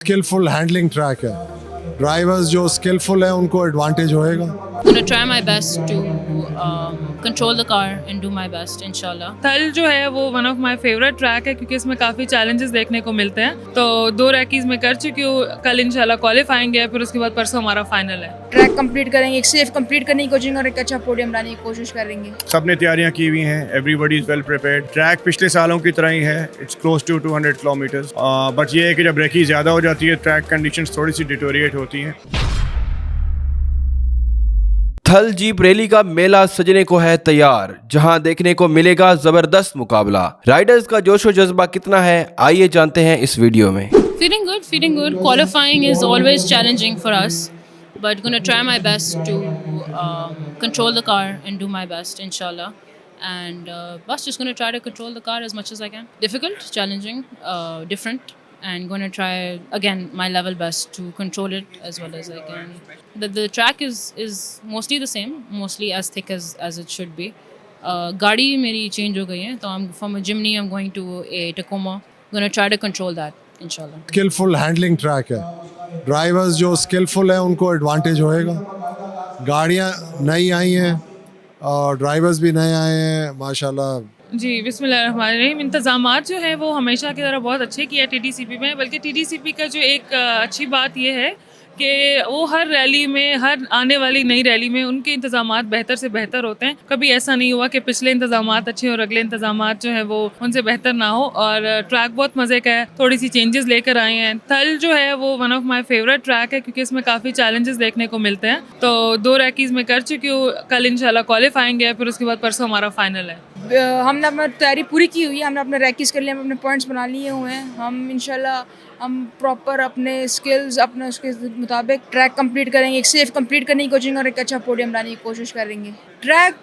Skilful handling track है, drivers जो skilful है उनको एडवांटेज होएगा। I'm gonna try my best to control the car and do my best, inshallah. थल जो है वो one of my favourite track है क्योंकि इसमें काफ़ी चैलेंजेस देखने को मिलते हैं। तो 2 रैकीज में कर चुकी हूँ, कल इंशाल्लाह क्वालिफाइंग है, फिर उसके बाद परसों हमारा फाइनल है। ट्रैक कंप्लीट करेंगे, एक सेफ कंप्लीट करने की कोशिश और एक अच्छा पोडियम लाने की कोशिश करेंगे। सबने तैयारियां की हुई हैं, everybody is well prepared. Track पिछले सालों की तरह ही है, it's close to 200 kilometres. But ये है कि जब ब्रेकी ज़्यादा हो जाती है, ट्रैक कंडीशंस थोड़ी सी डिटोरिएट होती हैं। थल जीप रैली का मेला सजने को है तैयार, जहां देखने को मिलेगा जबरदस्त मुकाबला। राइडर्स का जोश और जज्बा कितना है, आइए जानते हैं इस वीडियो में। Feeling good, feeling good. Qualifying is always challenging for us, but gonna try my best to control the car and do my best, inshallah. And bus just gonna try to control the car as much as I can. Difficult, challenging, different, and gonna try again my level best to control it as well as I can. The track is mostly the same, mostly as thick as it should be. गाड़ी मेरी change हो गई है, तो I'm from a Jimny I'm going to a Tacoma. Gonna try to control that, inshallah. Skilful handling track है, drivers जो skilful है उनको एडवांटेज होएगा। गाड़ियाँ नई आई हैं और ड्राइवर्स भी नए आए हैं माशाल्लाह। जी बिस्मिल्लाहिर्रहमानिर्रहीम। इंतज़ामात जो है वो हमेशा की तरह बहुत अच्छे किए टीटीसीपी में, बल्कि टीटीसीपी का जो एक अच्छी बात ये है कि वो हर रैली में, हर आने वाली नई रैली में उनके इंतज़ामात बेहतर से बेहतर होते हैं। कभी ऐसा नहीं हुआ कि पिछले इंतज़ामात अच्छे और अगले इंतज़ामात जो है वो उनसे बेहतर ना हो। और ट्रैक बहुत मज़े का है, थोड़ी सी चेंजेस लेकर आए हैं। थल जो है वो one of my favourite track है क्योंकि इसमें काफ़ी चैलेंजेस देखने को मिलते हैं। तो 2 रैकीज में कर चुकी हूँ, कल इंशाल्लाह क्वालिफाइंग है, फिर उसके बाद परसों हमारा फाइनल है। हमने अपना तैयारी पूरी की हुई है, हमने अपने रैकीज कर लिए, हम अपने पॉइंट्स बना लिए हुए हैं। हम इंशाल्लाह हम प्रॉपर अपने स्किल्स, अपने उसके मुताबिक ट्रैक कंप्लीट करेंगे, एक सेफ कंप्लीट करने की कोशिश और एक अच्छा पोडियम लाने की कोशिश करेंगे। ट्रैक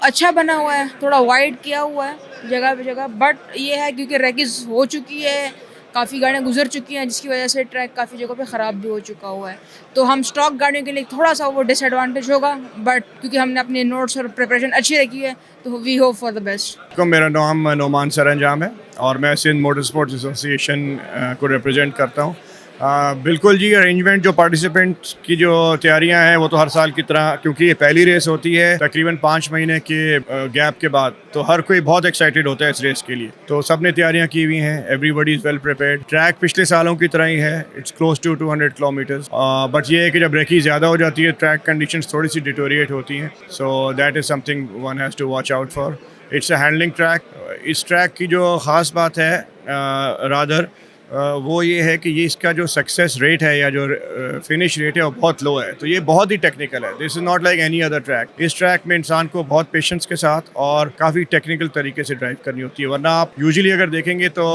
अच्छा बना हुआ है, थोड़ा वाइड किया हुआ है जगह पे जगह, बट ये है क्योंकि रैकीज हो चुकी है, काफ़ी गाड़ियाँ गुजर चुकी हैं, जिसकी वजह से ट्रैक काफ़ी जगहों पे ख़राब भी हो चुका हुआ है। तो हम स्टॉक गाड़ियों के लिए थोड़ा सा वो डिसएडवांटेज होगा, बट क्योंकि हमने अपने नोट्स और प्रिपरेशन अच्छी रखी है तो we hope for the best. मेरा नाम नोमान सरंजाम है और मैं सिंध मोटर स्पोर्ट्स एसोसिएशन को रिप्रेजेंट करता हूँ। बिल्कुल जी, अरेंजमेंट जो पार्टिसिपेंट्स की जो तैयारियां हैं वो तो हर साल की तरह, क्योंकि ये पहली रेस होती है तकरीबन 5 महीने के गैप के बाद, तो हर कोई बहुत एक्साइटेड होता है इस रेस के लिए। तो सब ने तैयारियां की हुई हैं, everybody is well prepared. Track पिछले सालों की तरह ही है, it's close to 200 kilometres. But ये है कि जब ब्रेकी ज़्यादा हो जाती है, ट्रैक कंडीशंस थोड़ी सी डिटोरिएट होती हैं। So that is something one has to watch out for. It's a handling track. इस ट्रैक की जो ख़ास बात है रादर वो ये है कि ये इसका जो सक्सेस रेट है या जो फिनिश रेट है वो बहुत लो है। तो ये बहुत ही टेक्निकल है, this is not like any other track. इस ट्रैक में इंसान को बहुत पेशेंस के साथ और काफ़ी टेक्निकल तरीके से ड्राइव करनी होती है, वरना आप यूजुअली अगर देखेंगे तो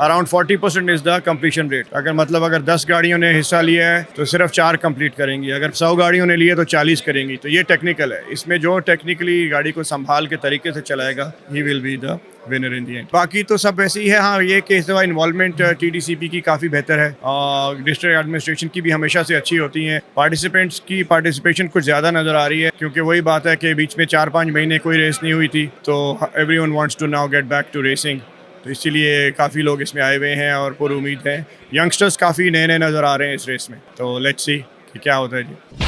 around 40% is the completion rate. अगर 10 गाड़ियों ने हिस्सा लिया है तो सिर्फ 4 कंप्लीट करेंगी, अगर 100 गाड़ियों ने लिए तो 40 करेंगी। तो ये टेक्निकल है, इसमें जो टेक्निकली गाड़ी को संभाल के तरीके से चलाएगा he will be the winner in the and. बाकी तो सब वैसे ही है। हाँ, ये कि इस दफ़ा इन्वॉल्वमेंट टीटीसीपी की काफ़ी बेहतर है और डिस्ट्रिक्ट एडमिनिस्ट्रेशन की भी हमेशा से अच्छी होती हैं। पार्टिसिपेंट्स की पार्टिसिपेशन कुछ ज़्यादा नज़र आ रही है, क्योंकि वही बात है कि बीच में 4-5 महीने कोई रेस नहीं हुई थी, तो everyone wants to now get back to racing. तो इसीलिए काफ़ी लोग इसमें आए हुए हैं और पुरुमीद हैं। यंगस्टर्स काफ़ी नए नए नज़र आ रहे हैं इस रेस में। तो लेट्स सी कि क्या होता है जी।